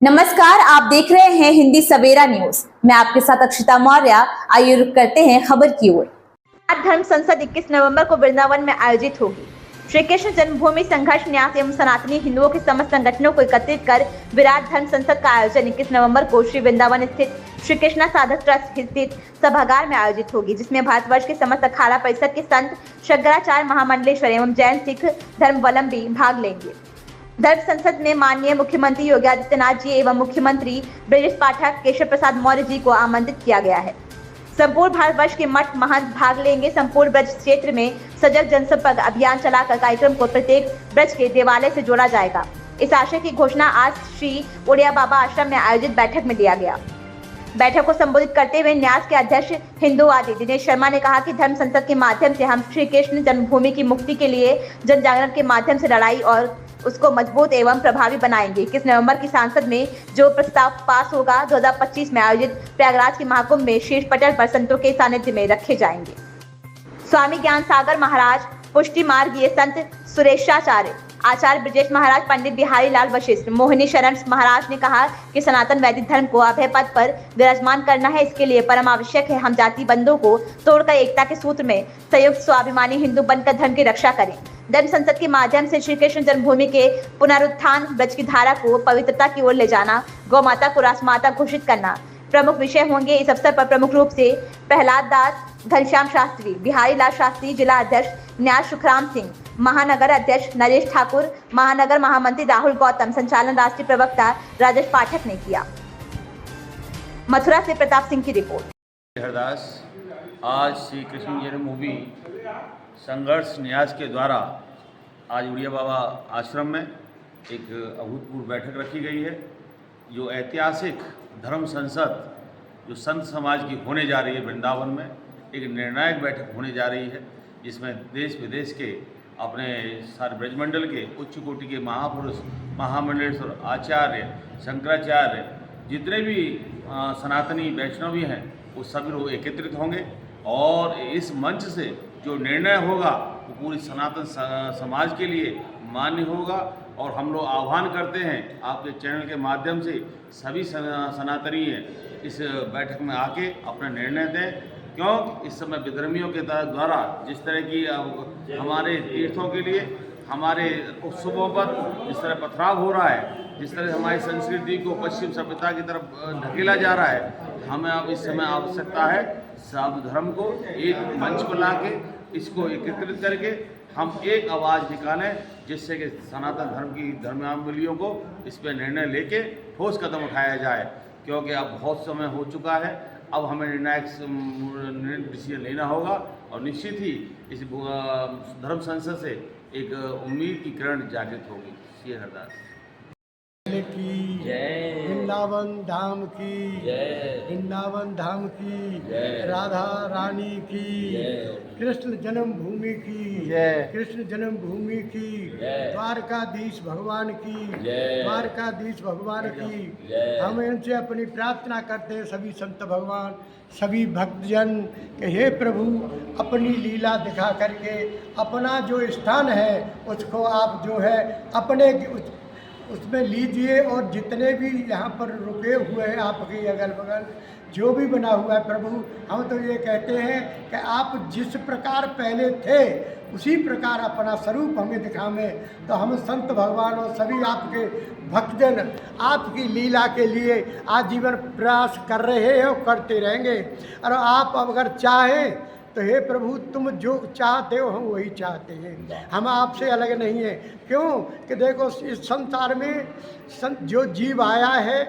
नमस्कार, आप देख रहे हैं हिंदी सवेरा न्यूज। मैं आपके साथ अक्षिता मौर्य। आइए रुक करते हैं खबर की ओर। धर्म संसद 21 नवंबर को वृंदावन में आयोजित होगी। श्री कृष्ण जन्मभूमि संघर्ष न्यास एवं सनातनी हिंदुओं के समस्त संगठनों को एकत्रित कर विराट धर्म संसद का आयोजन 21 नवंबर को श्री वृंदावन स्थित श्री कृष्णा साधक ट्रस्ट स्थित सभागार में आयोजित होगी, जिसमें भारतवर्ष के समस्त अखाड़ा परिषद के संत, शंकराचार्य, महामंडलेश्वर एवं जैन सिख धर्मावलंबी भाग लेंगे। धर्म संसद में माननीय मुख्यमंत्री योगी आदित्यनाथ जी एवं मुख्यमंत्री ब्रजेश पाठक, केशव प्रसाद मौर्य जी को आमंत्रित किया गया है। संपूर्ण भारतवर्ष के मठ महंत भाग लेंगे। संपूर्ण ब्रज क्षेत्र में सजग जनसंपर्क अभियान चलाकर कार्यक्रम को प्रत्येक ब्रज के देवालय से जोड़ा जाएगा। इस आशय की घोषणा आज श्री उड़िया बाबा आश्रम में आयोजित बैठक में दिया गया। बैठक को संबोधित करते हुए न्यास के अध्यक्ष हिंदुवादी दिनेश शर्मा ने कहा कि धर्म संसद के माध्यम से हम श्री कृष्ण जन्मभूमि की मुक्ति के लिए जन जागरण के माध्यम से लड़ाई और उसको मजबूत एवं प्रभावी बनाएंगे। 21 नवंबर की सांसद में जो प्रस्ताव पास होगा 2025 में आयोजित प्रयागराज के महाकुंभ में शीर्ष पटल पर संतों के सानिध्य में रखे जाएंगे। स्वामी ज्ञान सागर महाराज, पुष्टि मार्गीय संत सुरेशाचार्य, आचार्य ब्रजेश महाराज, पंडित बिहारी लाल वशिष्ठ, मोहिनी शरण महाराज ने कहा कि सनातन वैदिक धर्म को अभय पद पर विराजमान करना है। इसके लिए परम आवश्यक है हम जाति बंधों को तोड़कर एकता के सूत्र में संयुक्त स्वाभिमानी हिंदू बनकर धर्म की रक्षा करें। धर्म संसद के माध्यम से श्री कृष्ण जन्मभूमि के पुनरुत्थान, ब्रज की धारा को पवित्रता की ओर ले जाना, गौ माता को राजमाता घोषित करना प्रमुख विषय होंगे। इस अवसर पर प्रमुख रूप से प्रहलाद दास, घनश्याम शास्त्री, बिहारी लाल शास्त्री, जिला अध्यक्ष न्यास सुखराम सिंह, महानगर अध्यक्ष नरेश ठाकुर, महानगर महामंत्री राहुल गौतम, संचालन राष्ट्रीय प्रवक्ता राजेश पाठक ने किया। मथुरा से प्रताप सिंह की रिपोर्ट। हरदास आज श्री कृष्ण जन्मभूमि संघर्ष न्यास के द्वारा आज उड़िया बाबा आश्रम में एक अभूतपूर्व बैठक रखी गई है। जो ऐतिहासिक धर्म संसद जो संत समाज की होने जा रही है वृंदावन में, एक निर्णायक बैठक होने जा रही है, जिसमें देश विदेश के अपने सारे ब्रजमंडल के उच्च कोटि के महापुरुष, महामंडलेश्वर, आचार्य, शंकराचार्य, जितने भी सनातनी वैष्णवी हैं वो सभी लोग एकत्रित होंगे और इस मंच से जो निर्णय होगा वो पूरी सनातन समाज के लिए मान्य होगा। और हम लोग आह्वान करते हैं आपके चैनल के माध्यम से सभी सनातनी इस बैठक में आके अपना निर्णय दें, क्योंकि इस समय विधर्मियों के द्वारा जिस तरह की हमारे तीर्थों के लिए, हमारे उत्सवों पर जिस तरह पथराव हो रहा है, जिस तरह हमारी संस्कृति को पश्चिम सभ्यता की तरफ ढकेला जा रहा है, हमें अब इस समय आवश्यकता है सब धर्म को एक मंच पर ला के इसको एकत्रित करके हम एक आवाज़ निकालें, जिससे कि सनातन धर्म की धर्मावलियों को इस पर निर्णय लेके ठोस कदम उठाया जाए, क्योंकि अब बहुत समय हो चुका है। अब हमें निर्णायक डिसीजन लेना होगा और निश्चित ही इस धर्म संसद से एक उम्मीद की किरण जागृत होगी। श्री हरदास की जय, वृंदावन धाम की जय, वृंदावन धाम की जय, राधा रानी की जय, कृष्ण जन्मभूमि की जय, कृष्ण जन्मभूमि की जय, द्वारकाधीश भगवान की जय, द्वारकाधीश भगवान की जय। हम इनसे अपनी प्रार्थना करते हैं सभी संत भगवान, सभी भक्तजन कि हे प्रभु अपनी लीला दिखा करके अपना जो स्थान है उसको आप जो है अपने उसमें लीजिए, और जितने भी यहाँ पर रुके हुए हैं आपके अगल बगल जो भी बना हुआ है प्रभु, हम तो ये कहते हैं कि आप जिस प्रकार पहले थे उसी प्रकार अपना स्वरूप हमें दिखावें। तो हम संत भगवान और सभी आपके भक्तजन आपकी लीला के लिए आजीवन प्रयास कर रहे हैं और करते रहेंगे। और आप अगर चाहें तो हे प्रभु तुम जो चाहते हो हम वही चाहते हैं, हम आपसे अलग नहीं हैं। क्यों कि देखो इस संसार में जो जीव आया है,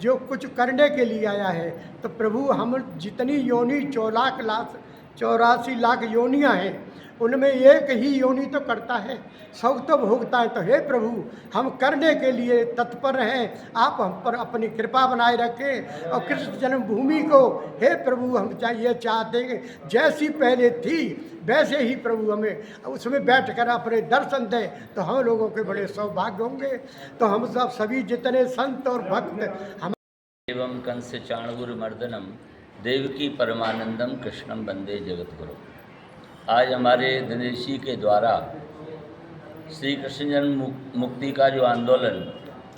जो कुछ करने के लिए आया है, तो प्रभु हम जितनी योनि 84 लाख योनियाँ हैं उनमें एक ही योनि तो करता है, सब तो भोगता है। तो हे प्रभु हम करने के लिए तत्पर हैं, आप हम पर अपनी कृपा बनाए रखें। और कृष्ण जन्मभूमि को हे प्रभु हम ये चाहते हैं जैसी पहले थी वैसे ही प्रभु हमें उसमें बैठकर अपने दर्शन दें, तो हम लोगों के बड़े सौभाग्य होंगे। तो हम सब सभी जितने संत और भक्त हम एवं कंस चाणूर मर्दनम देवकी परमानंदम कृष्णम वंदे जगतगुरु। आज हमारे दिनेश जी के द्वारा श्री कृष्ण जन्म मुक्ति का जो आंदोलन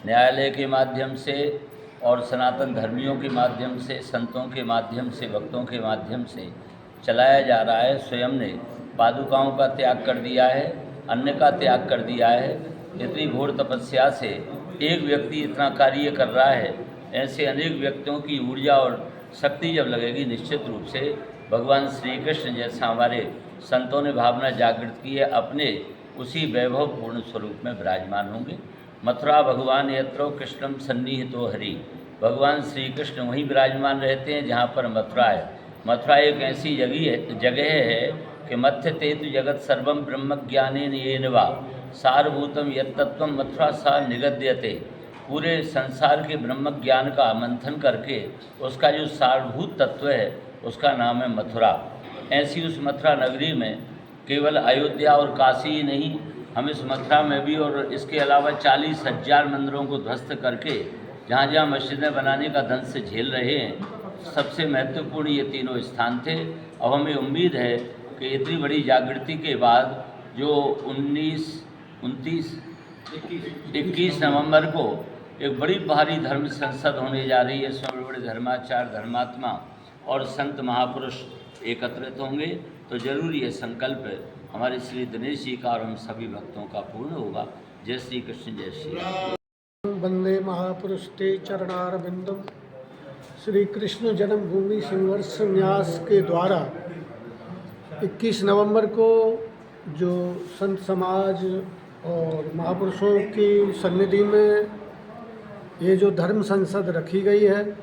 न्यायालय के माध्यम से और सनातन धर्मियों के माध्यम से, संतों के माध्यम से, भक्तों के माध्यम से चलाया जा रहा है। स्वयं ने पादुकाओं का त्याग कर दिया है, अन्न का त्याग कर दिया है। इतनी घोर तपस्या से एक व्यक्ति इतना कार्य कर रहा है, ऐसे अनेक व्यक्तियों की ऊर्जा और शक्ति जब लगेगी, निश्चित रूप से भगवान श्री कृष्ण जैसा हमारे संतों ने भावना जागृत की है, अपने उसी वैभवपूर्ण स्वरूप में विराजमान होंगे। मथुरा भगवान यत्रो कृष्णम सन्निहितो हरि, भगवान श्री कृष्ण वहीं विराजमान रहते हैं जहाँ पर मथुरा है। मथुरा एक ऐसी जगह है कि मथ्य तेतु जगत सर्वम ब्रह्म ज्ञानेन येन वा सारभूतम यत्तत्वम मथुरा सा निगद्यते। पूरे संसार के ब्रह्म ज्ञान का मंथन करके उसका जो सारभूत तत्व है उसका नाम है मथुरा। ऐसी उस मथुरा नगरी में केवल अयोध्या और काशी ही नहीं, हम इस मथुरा में भी और इसके अलावा 40,000 मंदिरों को ध्वस्त करके जहाँ जहाँ मस्जिदें बनाने का दंश से झेल रहे हैं, सबसे महत्वपूर्ण ये तीनों स्थान थे। अब हमें उम्मीद है कि इतनी बड़ी जागृति के बाद जो 21 नवंबर को एक बड़ी भारी धर्म संसद होने जा रही है। इसमें बड़े बड़े धर्माचार्य, धर्मात्मा और संत महापुरुष एकत्रित होंगे, तो जरूर ये संकल्प हमारे श्री दिनेश जी का और हम सभी भक्तों का पूर्ण होगा। जय श्री कृष्ण, जय श्री राम। वंदे महापुरुष ते चरणारविंदम। श्री कृष्ण जन्मभूमि संघर्ष न्यास के द्वारा 21 नवंबर को जो संत समाज और महापुरुषों की सन्निधि में ये जो धर्म संसद रखी गई है,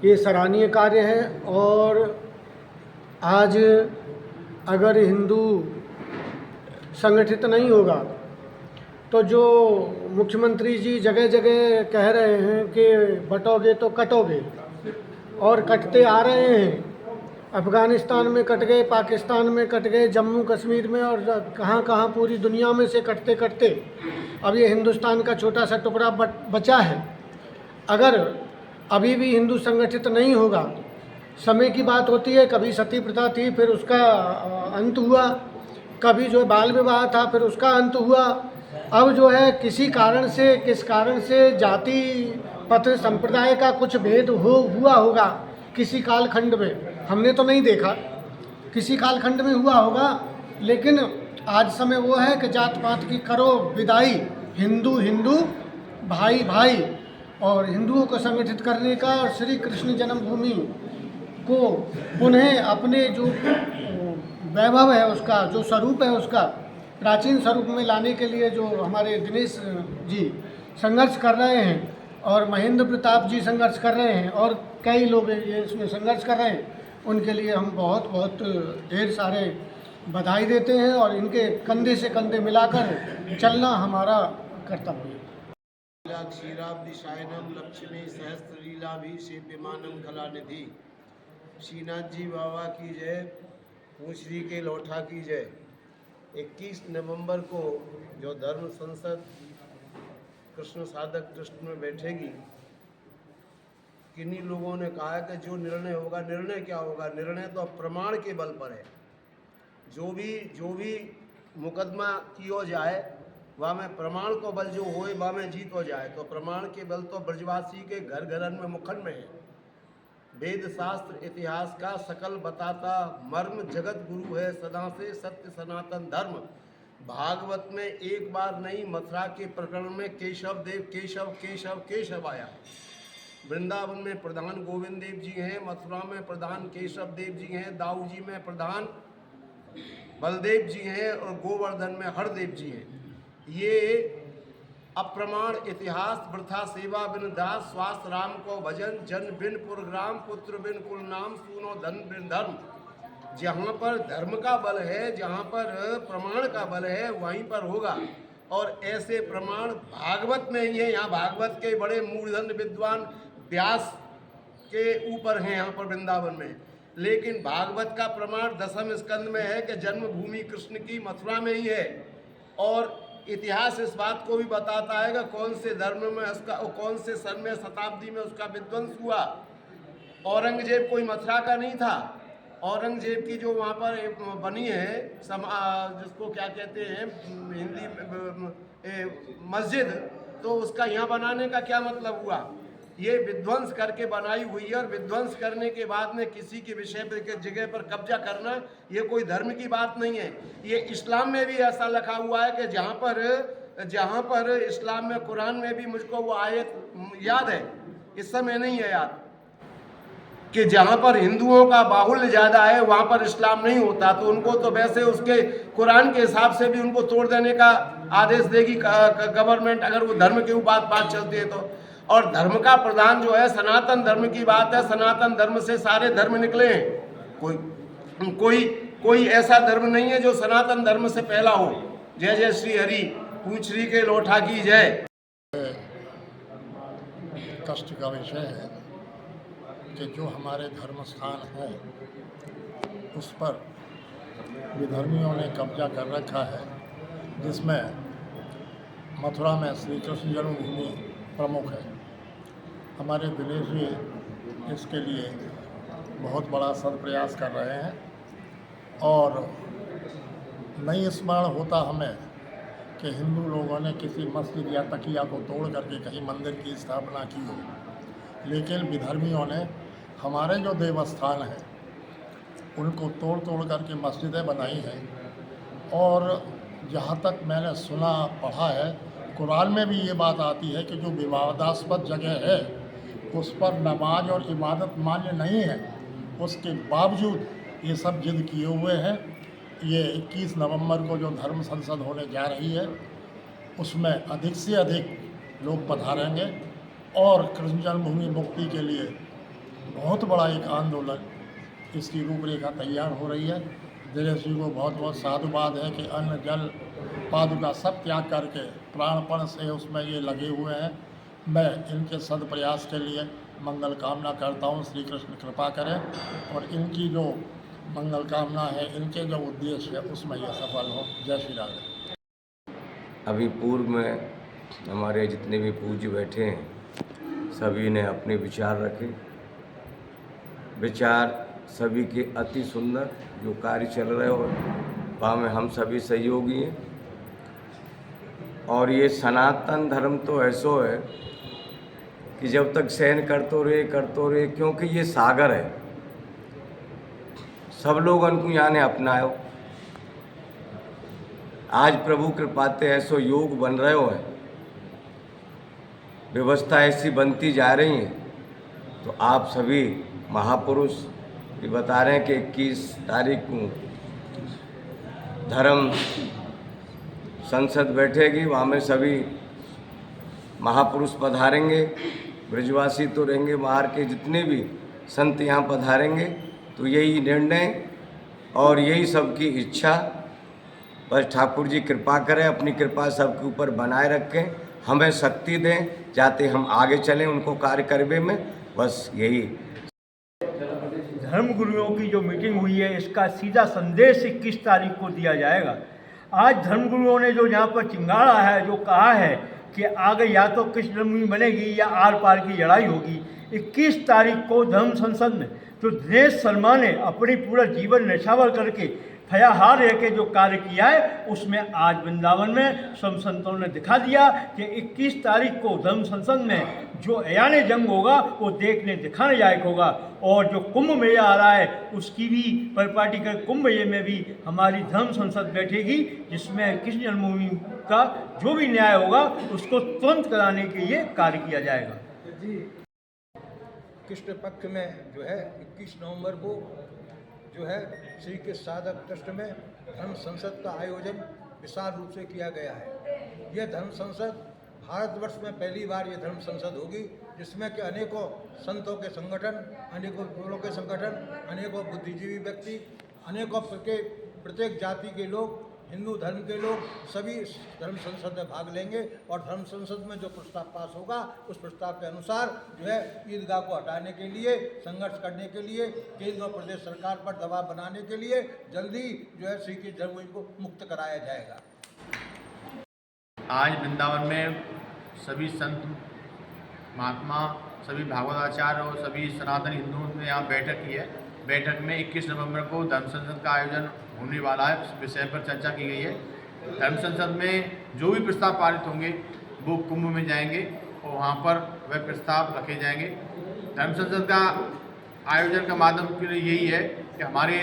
ये सराहनीय कार्य है। और आज अगर हिंदू संगठित नहीं होगा तो जो मुख्यमंत्री जी जगह जगह कह रहे हैं कि बटोगे तो कटोगे, और कटते आ रहे हैं। अफ़गानिस्तान में कट गए, पाकिस्तान में कट गए, जम्मू कश्मीर में, और कहाँ कहाँ पूरी दुनिया में से कटते कटते अब ये हिंदुस्तान का छोटा सा टुकड़ा बचा है। अगर अभी भी हिंदू संगठित नहीं होगा, समय की बात होती है, कभी सती प्रथा थी फिर उसका अंत हुआ, कभी जो है बाल विवाह था फिर उसका अंत हुआ, अब जो है किस कारण से जाति पत्र संप्रदाय का कुछ भेद हुआ होगा किसी कालखंड में। हमने तो नहीं देखा, किसी कालखंड में हुआ होगा, लेकिन आज समय वो है कि जात पात की करो विदाई, हिंदू हिंदू भाई भाई, और हिंदुओं को संगठित करने का और श्री कृष्ण जन्मभूमि को पुनः अपने जो वैभव है उसका, जो स्वरूप है उसका प्राचीन स्वरूप में लाने के लिए जो हमारे दिनेश जी संघर्ष कर रहे हैं, और महेंद्र प्रताप जी संघर्ष कर रहे हैं, और कई लोग ये इसमें संघर्ष कर रहे हैं, उनके लिए हम बहुत बहुत ढेर सारे बधाई देते हैं। और इनके कंधे से कंधे मिलाकर चलना हमारा कर्तव्य है। क्षीराब्दिशायनम लक्ष्मी सहस्त्रलीलाभिषेप्यमानम कलानिधि। श्रीनाथ जी बाबा की जय, पूछरी के लोठा की जय। 21 नवंबर को जो धर्म संसद कृष्ण साधक ट्रस्ट में बैठेगी, किन्हीं लोगों ने कहा है कि जो निर्णय होगा, निर्णय क्या होगा? निर्णय तो प्रमाण के बल पर है। जो भी मुकदमा किया जाए वह में प्रमाण को बल जो होए वह में जीत हो जाए। तो प्रमाण के बल तो ब्रजवासी के घर घरन में मुखन में है। वेद शास्त्र इतिहास का सकल बताता मर्म, जगत गुरु है सदा से सत्य सनातन धर्म। भागवत में एक बार नहीं, मथुरा के प्रकरण में केशव देव केशव केशव केशव आया। वृंदावन में प्रधान गोविंद देव जी हैं, मथुरा में प्रधान केशव देव जी हैं, दाऊ जी में प्रधान बलदेव जी हैं, और गोवर्धन में हरदेव जी हैं। ये अप्रमाण इतिहास, वृथा सेवा बिन दास, स्वास्थ्य राम को भजन, जन बिन पुरग्राम, पुत्र बिन कुल नाम, सुनो धन बिन धर्म। जहाँ पर धर्म का बल है, जहाँ पर प्रमाण का बल है, वहीं पर होगा। और ऐसे प्रमाण भागवत में ही है। यहाँ भागवत के बड़े मूर्धन्य विद्वान व्यास के ऊपर हैं यहाँ पर वृंदावन में, लेकिन भागवत का प्रमाण 10वें स्कंद में है कि जन्मभूमि कृष्ण की मथुरा में ही है। और इतिहास इस बात को भी बताता है कि कौन से धर्म में उसका, कौन से सन में, शताब्दी में उसका विध्वंस हुआ। औरंगजेब कोई मथुरा का नहीं था। औरंगजेब की जो वहाँ पर बनी है जिसको क्या कहते हैं हिंदी मस्जिद, तो उसका यहाँ बनाने का क्या मतलब हुआ? ये विध्वंस करके बनाई हुई है, और विध्वंस करने के बाद में किसी के विषय पर के जगह पर कब्जा करना ये कोई धर्म की बात नहीं है। ये इस्लाम में भी ऐसा लिखा हुआ है कि जहाँ पर इस्लाम में, कुरान में भी मुझको वो आयत याद है, इस समय नहीं है याद, कि जहाँ पर हिंदुओं का बाहुल्य ज़्यादा है वहाँ पर इस्लाम नहीं होता। तो उनको तो वैसे उसके कुरान के हिसाब से भी उनको तोड़ देने का आदेश देगी गवर्नमेंट, अगर वो धर्म के बात चलती है तो। और धर्म का प्रधान जो है सनातन धर्म की बात है। सनातन धर्म से सारे धर्म निकले हैं, कोई ऐसा धर्म नहीं है जो सनातन धर्म से पहला हो। जय जय श्री हरि, पूछ श्री के लोठा की जय। कष्ट का विषय है कि जो हमारे धर्म स्थान है उस पर विधर्मियों ने कब्जा कर रखा है, जिसमें मथुरा में श्री कृष्ण जन्मभूमि प्रमुख है। हमारे दिनेश जी इसके लिए बहुत बड़ा सदप्रयास कर रहे हैं, और नहीं स्मरण होता हमें कि हिंदू लोगों ने किसी मस्जिद या तकिया को तोड़ करके कहीं मंदिर की स्थापना की हो, लेकिन विधर्मियों ने हमारे जो देवस्थान हैं उनको तोड़ करके मस्जिदें बनाई हैं। और जहाँ तक मैंने सुना पढ़ा है, कुरान में भी ये बात आती है कि जो विवादास्पद जगह है उस पर नमाज और इबादत मान्य नहीं है, उसके बावजूद ये सब जिद किए हुए हैं। ये 21 नवंबर को जो धर्म संसद होने जा रही है उसमें अधिक से अधिक लोग पधारेंगे, और कृष्ण जन्मभूमि मुक्ति के लिए बहुत बड़ा एक आंदोलन, इसकी रूपरेखा तैयार हो रही है। दिनेश जी को बहुत बहुत साधुवाद है कि अन्न जल पादुका सब त्याग करके प्राणपण से उसमें ये लगे हुए हैं। मैं इनके सदप्रयास के लिए मंगल कामना करता हूँ, श्री कृष्ण कृपा करें और इनकी जो मंगल कामना है, इनके जो उद्देश्य है उसमें ये सफल हो। जय श्री राधे। अभी पूर्व में हमारे जितने भी पूज्य बैठे हैं सभी ने अपने विचार रखे। विचार सभी के अति सुंदर, जो कार्य चल रहे हो वहाँ में हम सभी सहयोगी हैं। और ये सनातन धर्म तो ऐसो है कि जब तक सहन करते रहे, क्योंकि ये सागर है, सब लोगन को यहाँ ने अपनायो। आज प्रभु कृपाते ऐसो योग बन रहे हो है, व्यवस्था ऐसी बनती जा रही है। तो आप सभी महापुरुष ये बता रहे हैं कि 21 तारीख को धर्म संसद बैठेगी, वहाँ में सभी महापुरुष पधारेंगे। ब्रजवासी तो रहेंगे, बाहर के जितने भी संत यहाँ पधारेंगे। तो यही निर्णय और यही सबकी इच्छा, बस ठाकुर जी कृपा करें, अपनी कृपा सबके ऊपर बनाए रखें, हमें शक्ति दें जाते हम आगे चलें उनको कार्य करने में। बस यही धर्म गुरुओं की जो मीटिंग हुई है इसका सीधा संदेश 21 तारीख को दिया जाएगा। आज धर्म गुरुओं ने जो यहाँ पर चिंगाड़ा है, जो कहा है कि आगे या तो कृष्ण जन्मभूमि बनेगी या आर पार की लड़ाई होगी। 21 तारीख को धर्म संसद में जो दिनेश शर्मा ने अपनी पूरा जीवन निछावर करके फयाहार रह के जो कार्य किया है, उसमें आज वृंदावन में सब संतों ने दिखा दिया कि 21 तारीख को धर्म संसद में जो ऐयान जंग होगा वो देखने दिखाने लायक होगा। और जो कुंभ मेला आ रहा है उसकी भी परिपाटी कर कुंभ मेले में भी हमारी धर्म संसद बैठेगी, जिसमें कृष्ण जन्मभूमि का जो भी न्याय होगा उसको तुरंत कराने के लिए कार्य किया जाएगा। कृष्ण पक्ष में जो है 21 नवंबर को जो है श्री के साधक ट्रस्ट में धर्म संसद का आयोजन विशाल रूप से किया गया है। यह धर्म संसद भारतवर्ष में पहली बार ये धर्म संसद होगी, जिसमें कि अनेकों संतों के संगठन, अनेकों गुरुओं के संगठन, अनेकों बुद्धिजीवी व्यक्ति, अनेकों प्रत्येक जाति के लोग, हिंदू धर्म के लोग सभी इस धर्म संसद में भाग लेंगे। और धर्म संसद में जो प्रस्ताव पास होगा उस प्रस्ताव के अनुसार जो है ईदगाह को हटाने के लिए, संघर्ष करने के लिए, केंद्र और प्रदेश सरकार पर दबाव बनाने के लिए जल्दी जो है श्री की जन्मभूमि को मुक्त कराया जाएगा। आज वृंदावन में सभी संत महात्मा, सभी भागवताचार्य और सभी सनातन हिंदुओं ने यहाँ बैठक की है। बैठक में 21 नवंबर को धर्म संसद का आयोजन होने वाला है। इस विषय पर चर्चा की गई है। धर्म संसद में जो भी प्रस्ताव पारित होंगे वो कुंभ में जाएंगे और वहाँ पर वह प्रस्ताव रखे जाएंगे। धर्म संसद का आयोजन का माध्यम के लिए यही है कि हमारे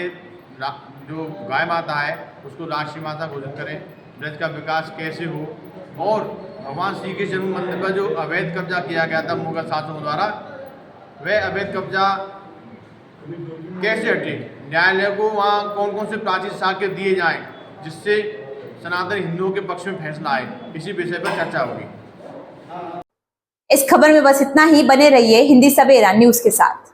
जो गाय माता है उसको राष्ट्रीय माता घोषित करें, ब्रज का विकास कैसे हो, और भगवान श्री के जन्म मंदिर पर जो अवैध कब्जा किया गया था मुगल शासकों द्वारा, वह अवैध कब्जा कैसे हटे, न्यायालय को वहाँ कौन कौन से प्राचीन साक्ष्य दिए जाएं जिससे सनातन हिंदुओं के पक्ष में फैसला आए, इसी विषय पर चर्चा होगी। इस खबर में बस इतना ही। बने रहिए हिंदी सवेरा न्यूज के साथ।